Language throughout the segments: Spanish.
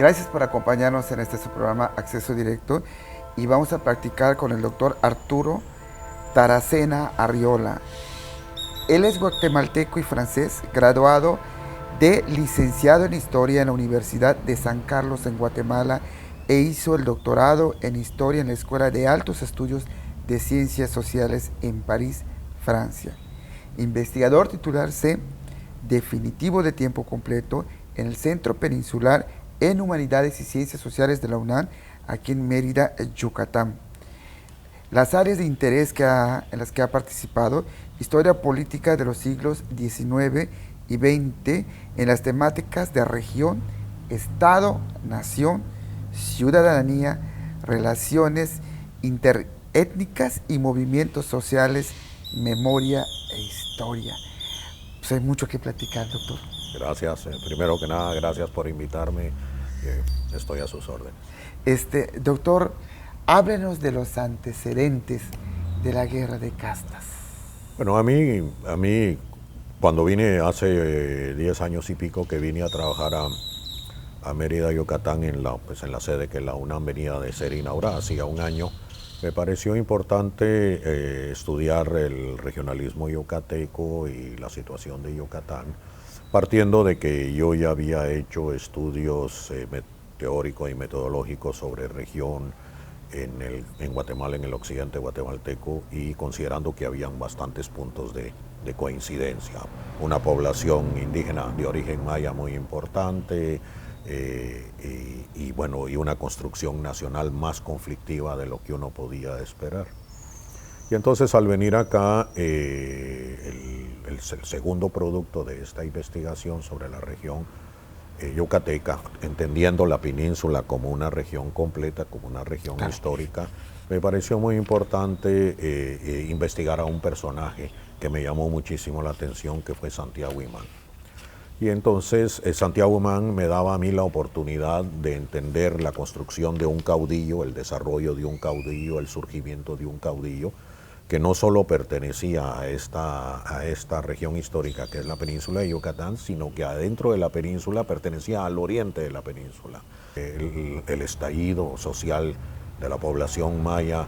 Gracias por acompañarnos en este su programa Acceso Directo y vamos a practicar con el doctor Arturo Taracena Arriola. Él es guatemalteco y francés, graduado de licenciado en Historia en la Universidad de San Carlos en Guatemala e hizo el doctorado en Historia en la Escuela de Altos Estudios de Ciencias Sociales en París, Francia. Investigador titular C, definitivo de tiempo completo en el Centro Peninsular en Humanidades y Ciencias Sociales de la UNAM, aquí en Mérida, Yucatán. Las áreas de interés en las que ha participado: historia política de los siglos XIX y XX en las temáticas de región, Estado, nación, ciudadanía, relaciones interétnicas y movimientos sociales, memoria e historia. Pues hay mucho que platicar, doctor. Gracias. Primero que nada, gracias por invitarme. Estoy a sus órdenes. Doctor, háblenos de los antecedentes de la guerra de castas. Bueno, a mí cuando vine hace 10 años y pico que vine a trabajar a Mérida, Yucatán, en la sede que la UNAM venía de ser inaugurada, hacía un año, me pareció importante estudiar el regionalismo yucateco y la situación de Yucatán, partiendo de que yo ya había hecho estudios teóricos y metodológicos sobre región en Guatemala, en el occidente guatemalteco, y considerando que habían bastantes puntos de coincidencia. Una población indígena de origen maya muy importante, y una construcción nacional más conflictiva de lo que uno podía esperar. Y entonces al venir acá, el segundo producto de esta investigación sobre la región yucateca, entendiendo la península como una región completa, como una región histórica, me pareció muy importante investigar a un personaje que me llamó muchísimo la atención, que fue Santiago Imán. Y entonces Santiago Imán me daba a mí la oportunidad de entender la construcción de un caudillo, el desarrollo de un caudillo, el surgimiento de un caudillo, que no solo pertenecía a esta región histórica que es la península de Yucatán, sino que adentro de la península pertenecía al oriente de la península. El estallido social de la población maya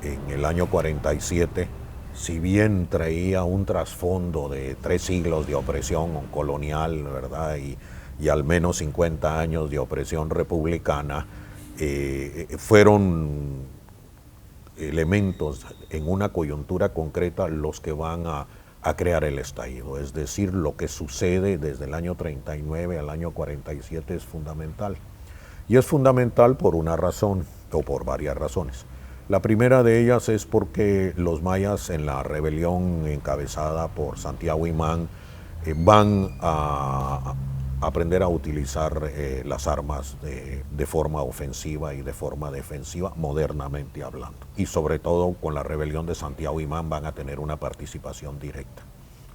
en el año 47, si bien traía un trasfondo de 3 siglos de opresión colonial, ¿verdad? Y al menos 50 años de opresión republicana, fueron elementos en una coyuntura concreta los que van a crear el estallido. Es decir, lo que sucede desde el año 39 al año 47 es fundamental. Y es fundamental por una razón, o por varias razones. La primera de ellas es porque los mayas, en la rebelión encabezada por Santiago Imán, van a aprender a utilizar las armas de forma ofensiva y de forma defensiva, modernamente hablando. Y sobre todo con la rebelión de Santiago Imán van a tener una participación directa.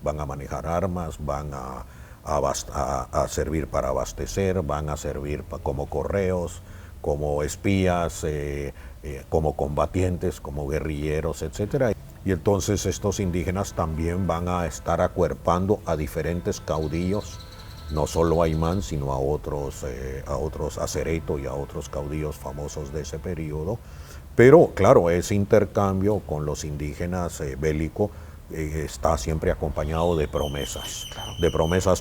Van a manejar armas, van a servir para abastecer, van a servir como correos, como espías, como combatientes, como guerrilleros, etc. Y entonces estos indígenas también van a estar acuerpando a diferentes caudillos, no solo a Imán, sino a otros, a Cereto y a otros caudillos famosos de ese periodo. Pero claro, ese intercambio con los indígenas bélico está siempre acompañado de promesas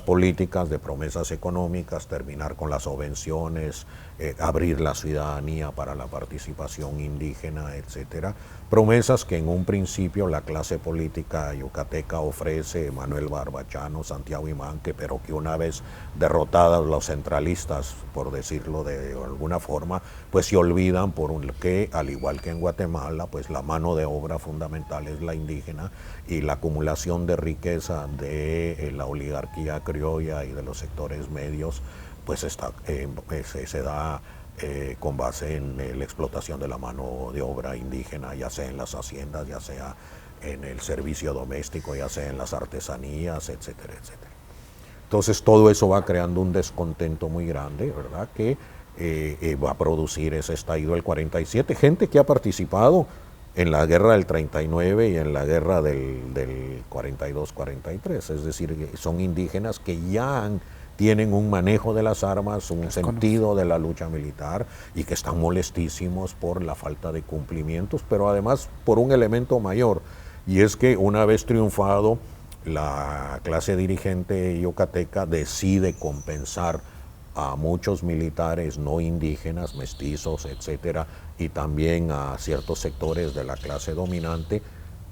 políticas, de promesas económicas, terminar con las subvenciones, abrir la ciudadanía para la participación indígena, etcétera. Promesas que en un principio la clase política yucateca ofrece, Manuel Barbachano, Santiago Imán, pero que una vez derrotadas los centralistas, por decirlo de alguna forma, pues se olvidan porque, al igual que en Guatemala, pues la mano de obra fundamental es la indígena, y la acumulación de riqueza de la oligarquía criolla y de los sectores medios, pues se da con base en la explotación de la mano de obra indígena, ya sea en las haciendas, ya sea en el servicio doméstico, ya sea en las artesanías, etcétera, etcétera. Entonces todo eso va creando un descontento muy grande, ¿verdad?, que va a producir ese estallido del 47. Gente que ha participado en la guerra del 39 y en la guerra del 42-43, es decir, son indígenas que ya han tienen un manejo de las armas, un sentido de la lucha militar y que están molestísimos por la falta de cumplimientos, pero además por un elemento mayor, y es que una vez triunfado, la clase dirigente yucateca decide compensar a muchos militares no indígenas, mestizos, etcétera, y también a ciertos sectores de la clase dominante,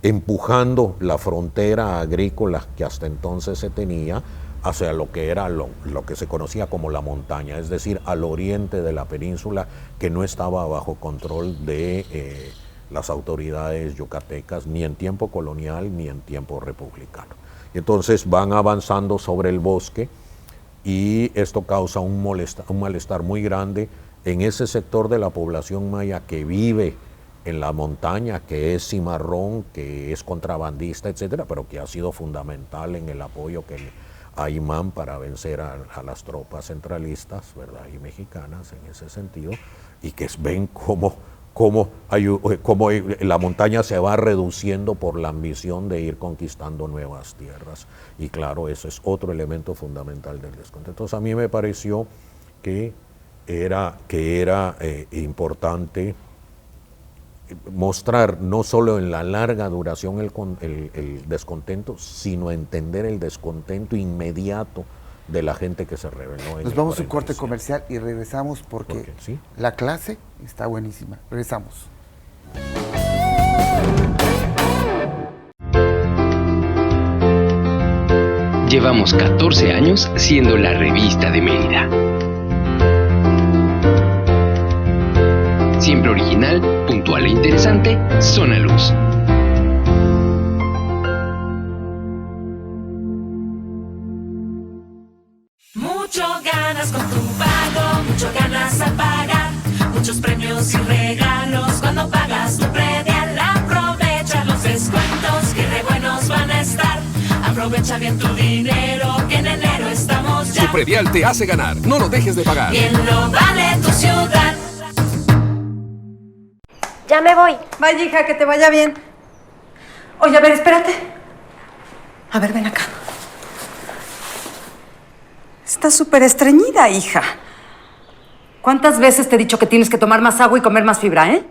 empujando la frontera agrícola que hasta entonces se tenía hacia lo que era lo que se conocía como la montaña, es decir, al oriente de la península, que no estaba bajo control de las autoridades yucatecas, ni en tiempo colonial ni en tiempo republicano. Entonces van avanzando sobre el bosque, y esto causa un malestar muy grande en ese sector de la población maya que vive en la montaña, que es cimarrón, que es contrabandista, etcétera, pero que ha sido fundamental en el apoyo que a Imán para vencer a las tropas centralistas, ¿verdad?, y mexicanas en ese sentido, y que ven cómo la montaña se va reduciendo por la ambición de ir conquistando nuevas tierras. Y claro, eso es otro elemento fundamental del descontento. Entonces a mí me pareció que era importante mostrar no solo en la larga duración el descontento, sino entender el descontento inmediato de la gente que se rebeló. Nos vamos a un corte comercial y regresamos porque ¿sí? La clase está buenísima. Regresamos. Llevamos 14 años siendo la revista de Mérida. Siempre original, puntual e interesante, Zona Luz. Mucho ganas con tu pago, mucho ganas al pagar, muchos premios y regalos cuando pagas tu predial. Aprovecha los descuentos que re buenos van a estar. Aprovecha bien tu dinero, que en enero estamos ya. Tu predial te hace ganar, no lo dejes de pagar. Bien lo vale tu ciudad. Ya me voy. Vaya, hija, que te vaya bien. Oye, a ver, espérate. A ver, ven acá. Estás súper estreñida, hija. ¿Cuántas veces te he dicho que tienes que tomar más agua y comer más fibra, eh?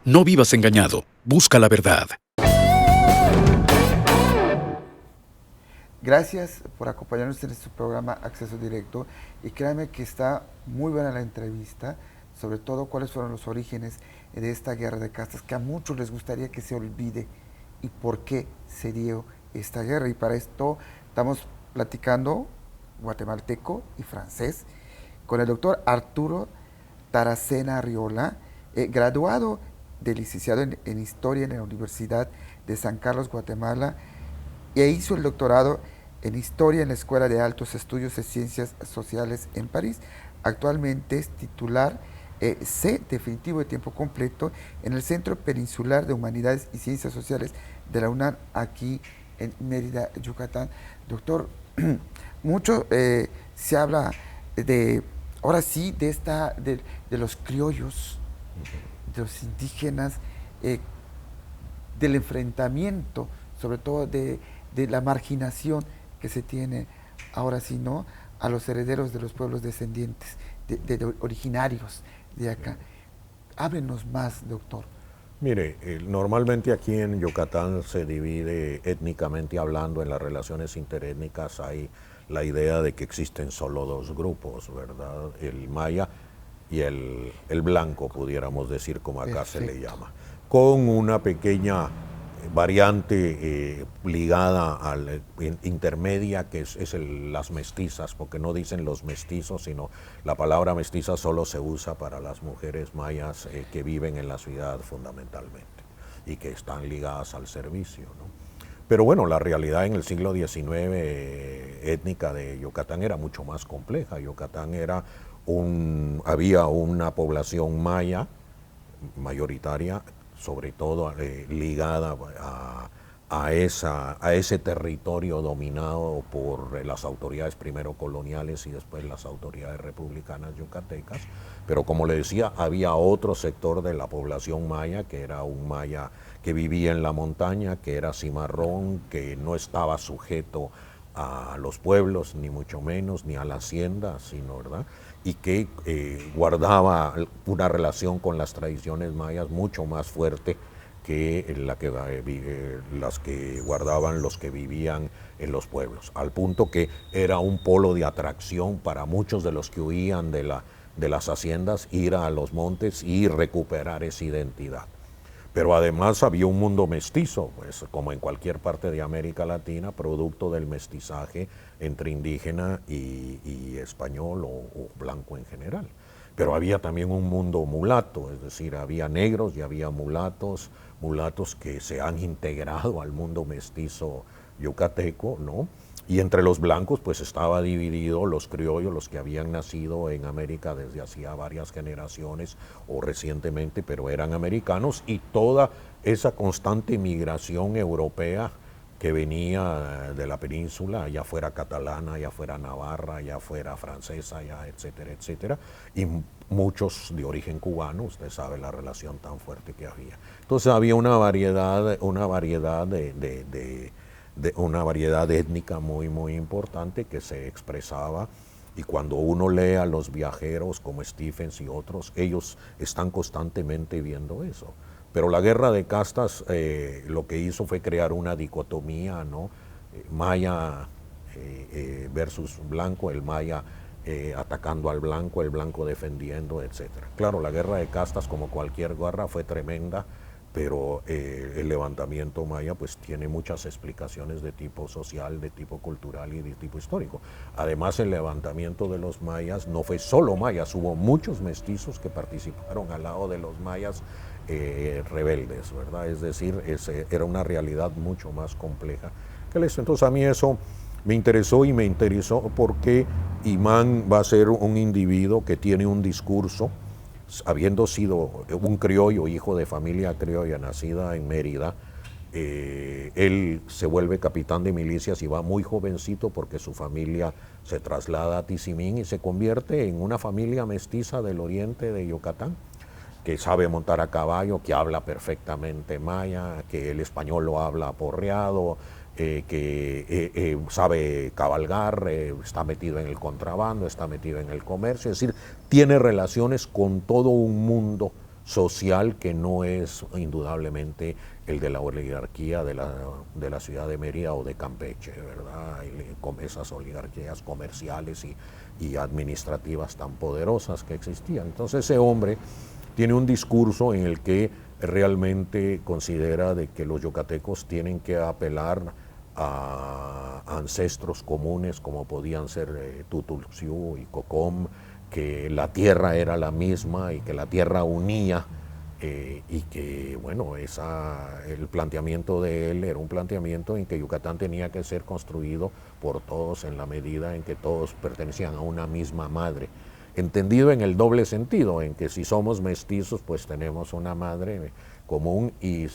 No vivas engañado. Busca la verdad. Gracias por acompañarnos en este programa Acceso Directo, y créanme que está muy buena la entrevista, sobre todo cuáles fueron los orígenes de esta guerra de castas, que a muchos les gustaría que se olvide y por qué se dio esta guerra. Y para esto estamos platicando guatemalteco y francés con el doctor Arturo Taracena Arriola, graduado de licenciado en Historia en la Universidad de San Carlos, Guatemala, e hizo el doctorado en Historia en la Escuela de Altos Estudios de Ciencias Sociales en París. Actualmente es titular C definitivo de tiempo completo en el Centro Peninsular de Humanidades y Ciencias Sociales de la UNAM, aquí en Mérida, Yucatán. Doctor, mucho se habla ahora sí, de los criollos, de los indígenas, del enfrentamiento, sobre todo de la marginación que se tiene ahora sí, ¿no?, a los herederos de los pueblos descendientes, de originarios de acá. Háblenos más, doctor. Mire, normalmente aquí en Yucatán se divide étnicamente hablando, en las relaciones interétnicas hay la idea de que existen solo dos grupos, ¿verdad? El maya y el blanco, pudiéramos decir, como acá Perfecto. se le llama, con una pequeña variante ligada al intermedia, que es las mestizas, porque no dicen los mestizos, sino la palabra mestiza solo se usa para las mujeres mayas que viven en la ciudad fundamentalmente y que están ligadas al servicio, ¿no? Pero bueno, la realidad en el siglo XIX étnica de Yucatán era mucho más compleja. Yucatán había una población maya mayoritaria, sobre todo ligada a ese territorio dominado por las autoridades primero coloniales y después las autoridades republicanas yucatecas. Pero como le decía, había otro sector de la población maya, que era un maya que vivía en la montaña, que era cimarrón, que no estaba sujeto a los pueblos, ni mucho menos, ni a la hacienda, sino, ¿verdad? Y que guardaba una relación con las tradiciones mayas mucho más fuerte que las que guardaban los que vivían en los pueblos, al punto que era un polo de atracción para muchos de los que huían de las haciendas, ir a los montes y recuperar esa identidad. Pero además había un mundo mestizo, pues, como en cualquier parte de América Latina, producto del mestizaje entre indígena y español o blanco en general. Pero había también un mundo mulato, es decir, había negros y había mulatos que se han integrado al mundo mestizo yucateco, ¿no? Y entre los blancos pues estaba dividido los criollos, los que habían nacido en América desde hacía varias generaciones o recientemente, pero eran americanos, y toda esa constante migración europea que venía de la península, ya fuera catalana, ya fuera navarra, ya fuera francesa, ya etcétera, etcétera, y muchos de origen cubano. Usted sabe la relación tan fuerte que había. Entonces había una variedad étnica muy, muy importante que se expresaba, y cuando uno lee a los viajeros como Stephens y otros, ellos están constantemente viendo eso. Pero la guerra de castas lo que hizo fue crear una dicotomía, ¿no? Maya versus blanco, el maya atacando al blanco, el blanco defendiendo, etc. Claro, la guerra de castas, como cualquier guerra, fue tremenda, pero el levantamiento maya pues tiene muchas explicaciones de tipo social, de tipo cultural y de tipo histórico. Además, el levantamiento de los mayas no fue solo mayas, hubo muchos mestizos que participaron al lado de los mayas rebeldes, ¿verdad? Es decir, era una realidad mucho más compleja que esto. Entonces a mí eso me interesó, y me interesó porque Imán va a ser un individuo que tiene un discurso, habiendo sido un criollo, hijo de familia criolla, nacida en Mérida. Él se vuelve capitán de milicias y va muy jovencito porque su familia se traslada a Tizimín y se convierte en una familia mestiza del oriente de Yucatán, que sabe montar a caballo, que habla perfectamente maya, que el español lo habla aporreado, que sabe cabalgar, está metido en el contrabando, está metido en el comercio, es decir, tiene relaciones con todo un mundo social que no es indudablemente el de la oligarquía de la ciudad de Mérida o de Campeche, ¿verdad? Con esas oligarquías comerciales y administrativas tan poderosas que existían. Entonces ese hombre tiene un discurso en el que realmente considera de que los yucatecos tienen que apelar a ancestros comunes como podían ser Tutulciú y Cocom, que la tierra era la misma y que la tierra unía, y que, bueno, el planteamiento de él era un planteamiento en que Yucatán tenía que ser construido por todos en la medida en que todos pertenecían a una misma madre. Entendido en el doble sentido, en que si somos mestizos, pues tenemos una madre común, y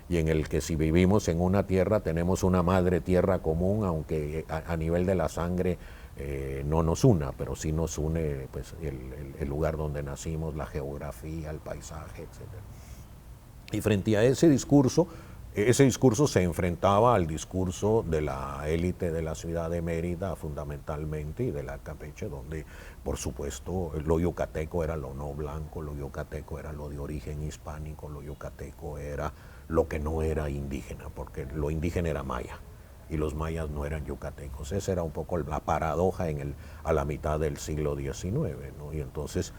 en el que si vivimos en una tierra, tenemos una madre tierra común, aunque a nivel de la sangre no nos una, pero sí nos une pues, el lugar donde nacimos, la geografía, el paisaje, etc. Y frente a ese discurso se enfrentaba al discurso de la élite de la ciudad de Mérida fundamentalmente, y de la Campeche, donde por supuesto lo yucateco era lo no blanco, lo yucateco era lo de origen hispánico, lo yucateco era lo que no era indígena, porque lo indígena era maya y los mayas no eran yucatecos. Esa era un poco la paradoja a la mitad del siglo XIX, ¿no? Y entonces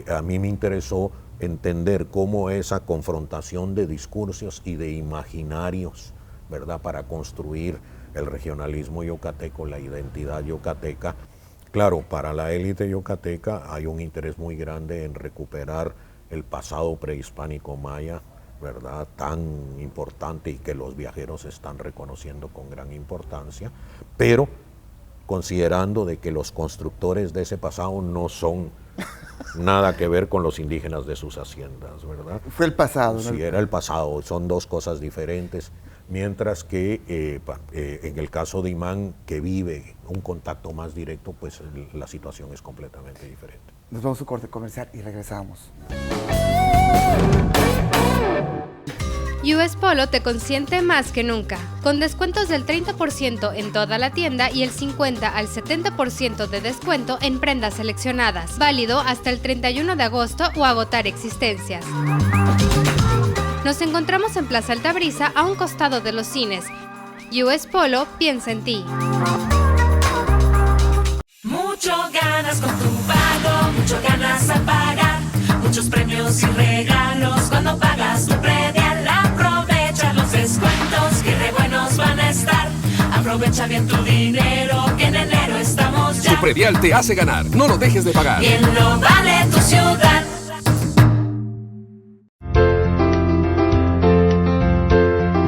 a mí me interesó entender cómo esa confrontación de discursos y de imaginarios, ¿verdad?, para construir el regionalismo yucateco, la identidad yucateca. Claro, para la élite yucateca hay un interés muy grande en recuperar el pasado prehispánico maya, ¿verdad?, tan importante, y que los viajeros están reconociendo con gran importancia, pero considerando de que los constructores de ese pasado no son nada que ver con los indígenas de sus haciendas, ¿verdad? Fue el pasado, ¿no? Sí, era el pasado, son dos cosas diferentes, mientras que en el caso de Imán, que vive un contacto más directo, pues la situación es completamente diferente. Nos vamos a un corte comercial y regresamos. US Polo te consiente más que nunca, con descuentos del 30% en toda la tienda y el 50 al 70% de descuento en prendas seleccionadas, válido hasta el 31 de agosto o agotar existencias. Nos encontramos en Plaza Altabrisa, a un costado de los cines. US Polo piensa en ti. Mucho ganas con tu pago, mucho ganas al pagar, muchos premios y regalos cuando pagas tu predial. Aprovecha los descuentos que re buenos van a estar. Aprovecha bien tu dinero, que en enero estamos ya. Tu predial te hace ganar, no lo dejes de pagar. Bien lo vale tu ciudad.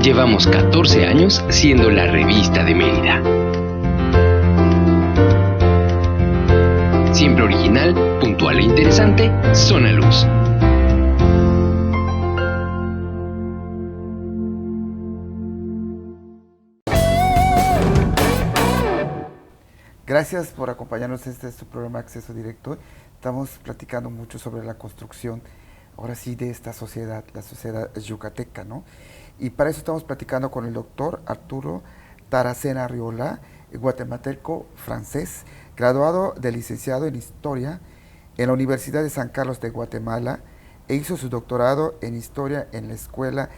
Llevamos 14 años siendo la revista de Mérida. Siempre original, puntual e interesante, Zona Luz. Gracias por acompañarnos en este su programa Acceso Directo. Estamos platicando mucho sobre la construcción, ahora sí, de esta sociedad, la sociedad yucateca, ¿no? Y para eso estamos platicando con el doctor Arturo Taracena Arriola, guatemalteco francés, graduado de licenciado en Historia en la Universidad de San Carlos de Guatemala e hizo su doctorado en Historia en la Escuela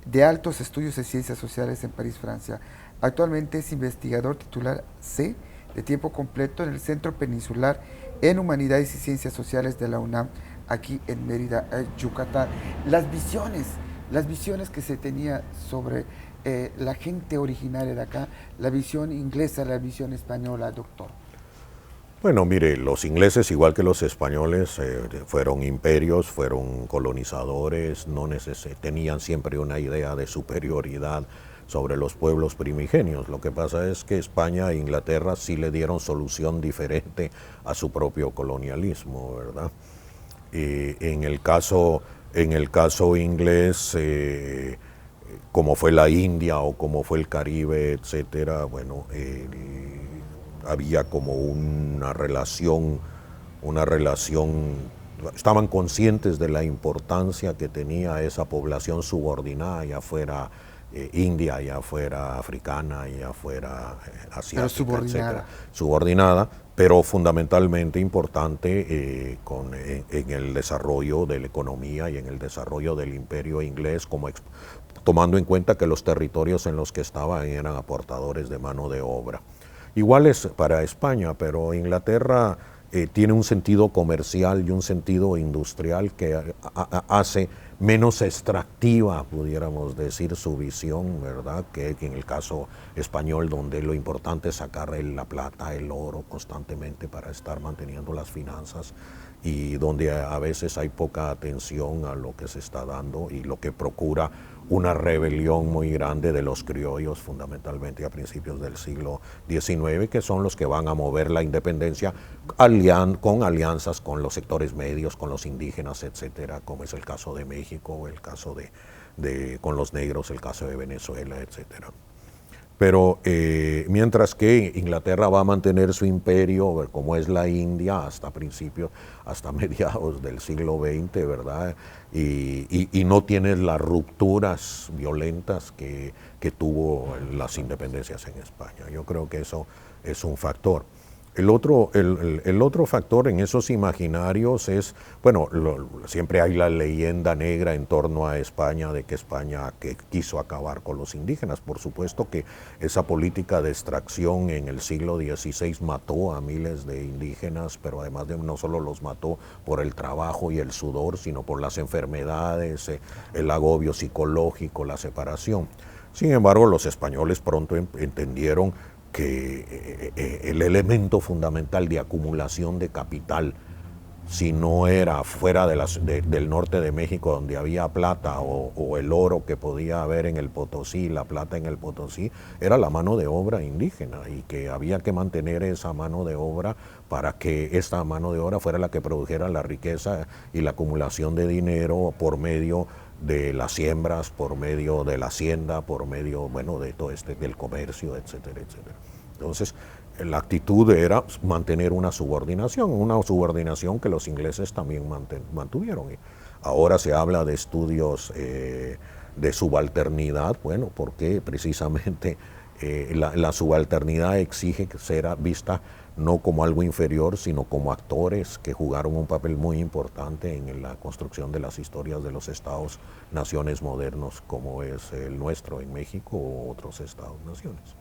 de Altos Estudios de Ciencias Sociales en París, Francia. Actualmente es investigador titular C de tiempo completo en el Centro Peninsular en Humanidades y Ciencias Sociales de la UNAM, aquí en Mérida, Yucatán. Las visiones que se tenía sobre la gente originaria de acá, la visión inglesa, la visión española, doctor. Bueno, mire, los ingleses, igual que los españoles, fueron imperios, fueron colonizadores, tenían siempre una idea de superioridad sobre los pueblos primigenios. Lo que pasa es que España e Inglaterra sí le dieron solución diferente a su propio colonialismo, ¿verdad? En el caso inglés, como fue la India o como fue el Caribe, etcétera, bueno, había como una relación, estaban conscientes de la importancia que tenía esa población subordinada, ya fuera india, ya fuera africana, ya fuera asiática, etcétera, subordinada, pero fundamentalmente importante en el desarrollo de la economía y en el desarrollo del imperio inglés, tomando en cuenta que los territorios en los que estaban eran aportadores de mano de obra. Igual es para España, pero Inglaterra tiene un sentido comercial y un sentido industrial que hace menos extractiva, pudiéramos decir, su visión, ¿verdad? Que en el caso español, donde lo importante es sacar la plata, el oro constantemente para estar manteniendo las finanzas, y donde a veces hay poca atención a lo que se está dando y lo que procura una rebelión muy grande de los criollos, fundamentalmente a principios del siglo XIX, que son los que van a mover la independencia con alianzas con los sectores medios, con los indígenas, etcétera, como es el caso de México, el caso con los negros, el caso de Venezuela, etcétera. Pero mientras que Inglaterra va a mantener su imperio, como es la India, hasta mediados del siglo XX, ¿verdad? Y no tiene las rupturas violentas que tuvo las independencias en España. Yo creo que eso es un factor. El otro factor en esos imaginarios es, bueno, siempre hay la leyenda negra en torno a España, de que España quiso acabar con los indígenas. Por supuesto que esa política de extracción en el siglo XVI mató a miles de indígenas, pero además no solo los mató por el trabajo y el sudor, sino por las enfermedades, el agobio psicológico, la separación. Sin embargo, los españoles pronto entendieron que el elemento fundamental de acumulación de capital, si no era fuera del norte de México, donde había plata, o el oro que podía haber en el Potosí, la plata en el Potosí, era la mano de obra indígena, y que había que mantener esa mano de obra para que esta mano de obra fuera la que produjera la riqueza y la acumulación de dinero por medio de las siembras, por medio de la hacienda, por medio, bueno, de todo del comercio, etcétera, etcétera. Entonces, la actitud era mantener una subordinación que los ingleses también mantuvieron. Ahora se habla de estudios de subalternidad, bueno, porque precisamente la subalternidad exige que sea vista no como algo inferior, sino como actores que jugaron un papel muy importante en la construcción de las historias de los estados-naciones modernos, como es el nuestro en México o otros estados-naciones.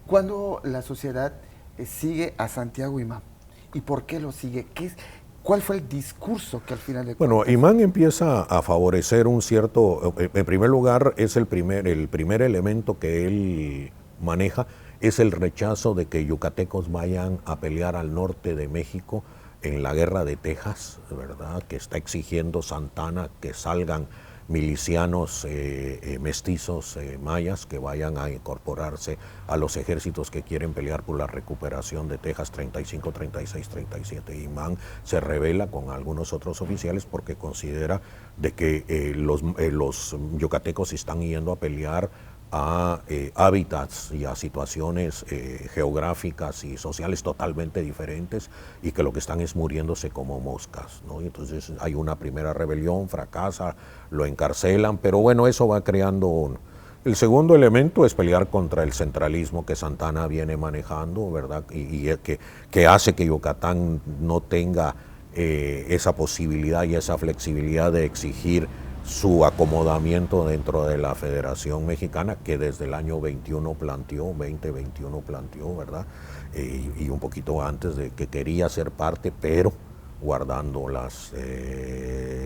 ¿Cuándo la sociedad sigue a Santiago Imán? ¿Y por qué lo sigue? ¿Cuál fue el discurso que al final de Bueno, cuentas? Imán empieza a favorecer un cierto, en primer lugar, es el primer elemento que él maneja, es el rechazo de que yucatecos vayan a pelear al norte de México en la guerra de Texas, ¿verdad? Que está exigiendo Santana que salgan milicianos mestizos mayas que vayan a incorporarse a los ejércitos que quieren pelear por la recuperación de Texas 35, 36, 37. Imán se rebela con algunos otros oficiales porque considera de que los yucatecos están yendo a pelear a hábitats y a situaciones geográficas y sociales totalmente diferentes y que lo que están es muriéndose como moscas, ¿no? Y entonces hay una primera rebelión, fracasa, lo encarcelan, pero bueno, eso va creando uno. El segundo elemento es pelear contra el centralismo que Santana viene manejando, ¿verdad? Y que hace que Yucatán no tenga esa posibilidad y esa flexibilidad de exigir su acomodamiento dentro de la Federación Mexicana, que desde el año 2021 planteó, ¿verdad? Y un poquito antes de que quería ser parte, pero guardando las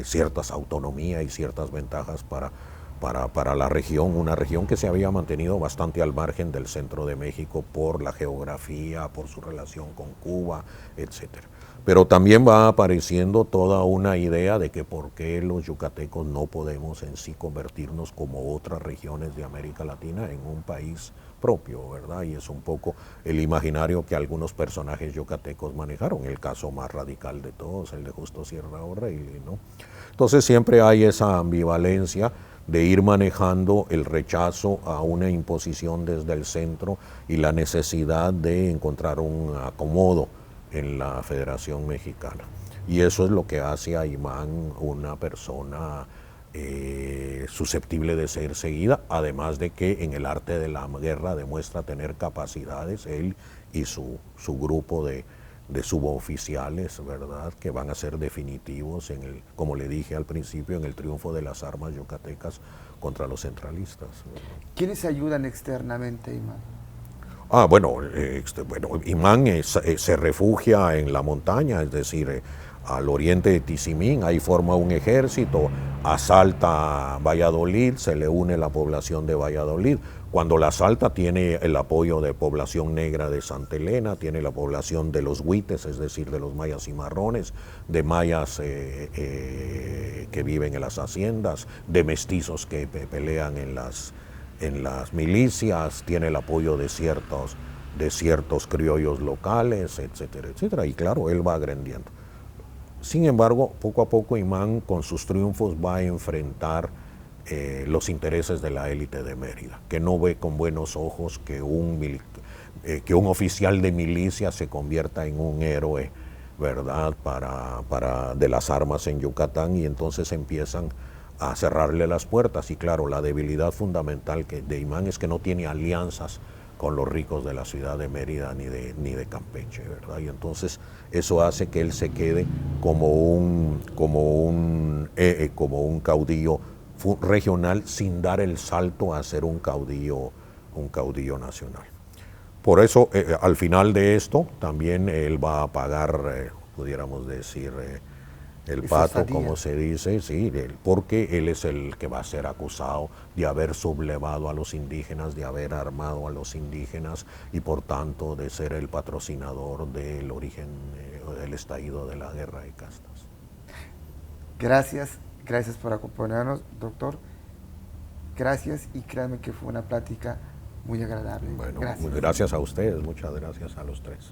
ciertas autonomías y ciertas ventajas para la región, una región que se había mantenido bastante al margen del centro de México por la geografía, por su relación con Cuba, etcétera. Pero también va apareciendo toda una idea de que por qué los yucatecos no podemos en sí convertirnos como otras regiones de América Latina en un país propio, ¿verdad? Y es un poco el imaginario que algunos personajes yucatecos manejaron, el caso más radical de todos, el de Justo Sierra O'Reilly, ¿no? Entonces siempre hay esa ambivalencia de ir manejando el rechazo a una imposición desde el centro y la necesidad de encontrar un acomodo en la Federación Mexicana. Y eso es lo que hace a Imán una persona susceptible de ser seguida, además de que en el arte de la guerra demuestra tener capacidades, él y su grupo de suboficiales, ¿verdad?, que van a ser definitivos como le dije al principio, en el triunfo de las armas yucatecas contra los centralistas, ¿verdad? ¿Quiénes ayudan externamente, Imán? Bueno, Imán se refugia en la montaña, es decir, al oriente de Tizimín, ahí forma un ejército, asalta Valladolid, se le une la población de Valladolid. Cuando la asalta tiene el apoyo de población negra de Santa Elena, tiene la población de los huites, es decir, de los mayas cimarrones, de mayas que viven en las haciendas, de mestizos que pelean en las milicias, tiene el apoyo de ciertos criollos locales, etcétera, etcétera. Y claro, él va agrandiendo. Sin embargo, poco a poco Imán con sus triunfos va a enfrentar los intereses de la élite de Mérida, que no ve con buenos ojos que un oficial de milicia se convierta en un héroe, ¿verdad?, de las armas en Yucatán, y entonces empiezan a cerrarle las puertas. Y claro, la debilidad fundamental de Imán es que no tiene alianzas con los ricos de la ciudad de Mérida ni de Campeche, ¿verdad? Y entonces eso hace que él se quede como un caudillo regional sin dar el salto a ser un caudillo nacional. Por eso, al final de esto, también él va a pagar, pudiéramos decir, el pato, como se dice, sí, porque él es el que va a ser acusado de haber sublevado a los indígenas, de haber armado a los indígenas y por tanto de ser el patrocinador del origen, del estallido de la guerra de castas. Gracias por acompañarnos, doctor. Gracias, y créanme que fue una plática muy agradable. Bueno, gracias a ustedes, muchas gracias a los tres.